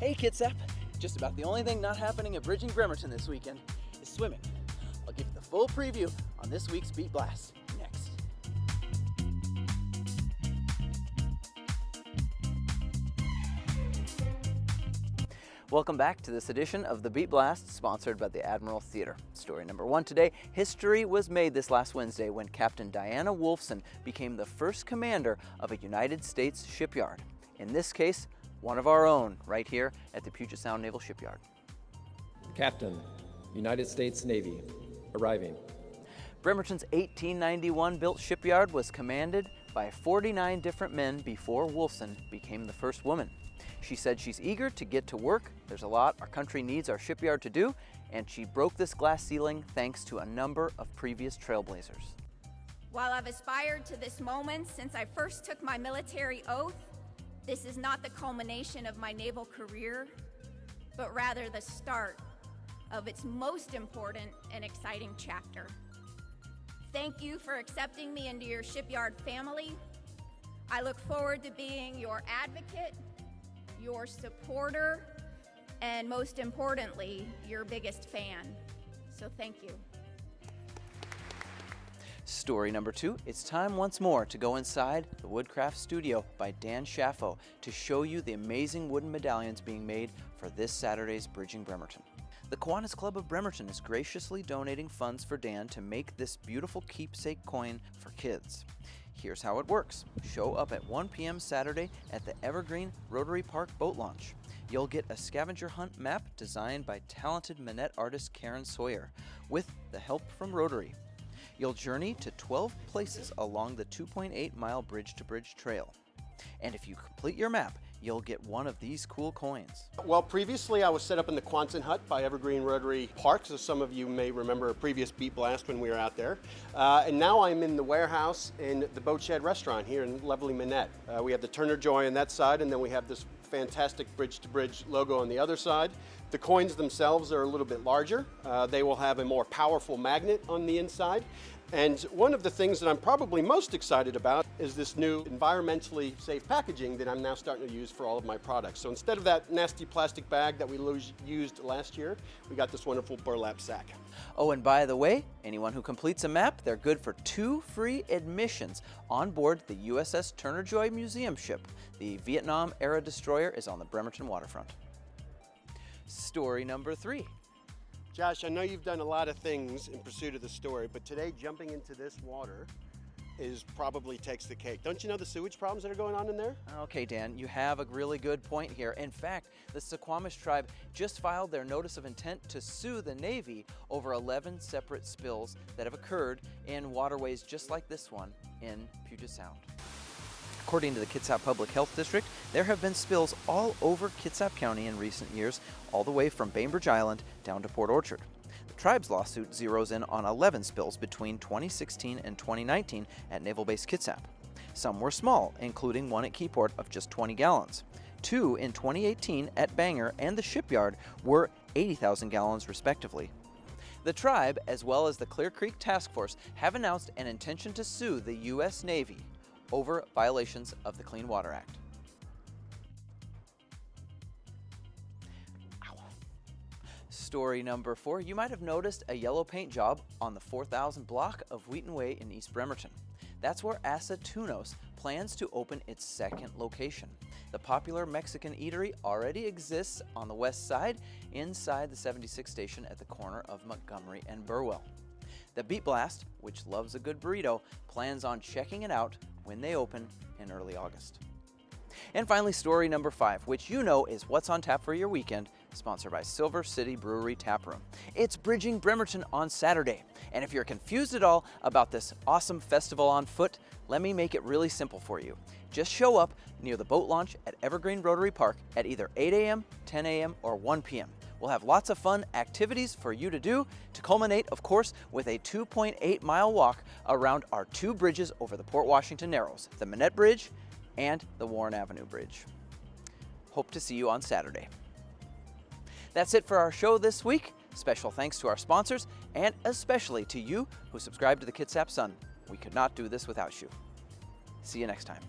Hey Kitsap! Just about the only thing not happening at Bridging Bremerton this weekend is swimming. I'll give you the full preview on this week's Beat Blast next. Welcome back to this edition of the Beat Blast, sponsored by the Admiral Theater. Story number one today: history was made this last Wednesday when Captain Diana Wolfson became the first commander of a United States shipyard. In this case, one of our own, right here at the Puget Sound Naval Shipyard. Captain, United States Navy, arriving. Bremerton's 1891 built shipyard was commanded by 49 different men before Wolfson became the first woman. She said she's eager to get to work. There's a lot our country needs our shipyard to do, and she broke this glass ceiling thanks to a number of previous trailblazers. While I've aspired to this moment since I first took my military oath, this is not the culmination of my naval career, but rather the start of its most important and exciting chapter. Thank you for accepting me into your shipyard family. I look forward to being your advocate, your supporter, and most importantly, your biggest fan. So thank you. Story number two: it's time once more to go inside the Woodcraft Studio by Dan Shaffo to show you the amazing wooden medallions being made for this Saturday's Bridging Bremerton. The Kiwanis Club of Bremerton is graciously donating funds for Dan to make this beautiful keepsake coin for kids. Here's how it works. Show up at 1 p.m. Saturday at the Evergreen Rotary Park boat launch. You'll get a scavenger hunt map designed by talented Manette artist Karen Sawyer with the help from Rotary. You'll journey to 12 places along the 2.8-mile bridge-to-bridge trail. And if you complete your map, you'll get one of these cool coins. Well, previously I was set up in the Quonset hut by Evergreen Rotary Park, so some of you may remember a previous Beat Blast when we were out there. And now I'm in the warehouse in the Boat Shed restaurant here in lovely Manette. We have the Turner Joy on that side, and then we have this fantastic bridge-to-bridge logo on the other side. The coins themselves are a little bit larger. They will have a more powerful magnet on the inside. And one of the things that I'm probably most excited about is this new environmentally safe packaging that I'm now starting to use for all of my products. So instead of that nasty plastic bag that we used last year, we got this wonderful burlap sack. Oh, and by the way, anyone who completes a map, they're good for 2 free admissions on board the USS Turner Joy Museum ship. The Vietnam-era destroyer is on the Bremerton waterfront. Story number 3. Josh, I know you've done a lot of things in pursuit of the story, but today jumping into this water probably takes the cake. Don't you know the sewage problems that are going on in there? Okay, Dan, you have a really good point here. In fact, the Suquamish tribe just filed their notice of intent to sue the Navy over 11 separate spills that have occurred in waterways just like this one in Puget Sound. According to the Kitsap Public Health District, there have been spills all over Kitsap County in recent years, all the way from Bainbridge Island down to Port Orchard. The tribe's lawsuit zeroes in on 11 spills between 2016 and 2019 at Naval Base Kitsap. Some were small, including one at Keyport of just 20 gallons. 2 in 2018 at Bangor and the shipyard were 80,000 gallons respectively. The tribe, as well as the Clear Creek Task Force, have announced an intention to sue the U.S. Navy over violations of the Clean Water Act. Ow. Story number 4. You might have noticed a yellow paint job on the 4000 block of Wheaton Way in East Bremerton. That's where Aceituno's plans to open its second location. The popular Mexican eatery already exists on the west side, inside the 76 station at the corner of Montgomery and Burwell. The Beat Blast, which loves a good burrito, plans on checking it out when they open in early August. And finally, story number 5, which you know is what's on tap for your weekend, sponsored by Silver City Brewery Tap Room. It's Bridging Bremerton on Saturday, and if you're confused at all about this awesome festival on foot, let me make it really simple for you. Just show up near the boat launch at Evergreen Rotary Park at either 8 a.m., 10 a.m., or 1 p.m. We'll have lots of fun activities for you to do, to culminate, of course, with a 2.8-mile walk around our 2 bridges over the Port Washington Narrows, the Manette Bridge and the Warren Avenue Bridge. Hope to see you on Saturday. That's it for our show this week. Special thanks to our sponsors, and especially to you who subscribe to the Kitsap Sun. We could not do this without you. See you next time.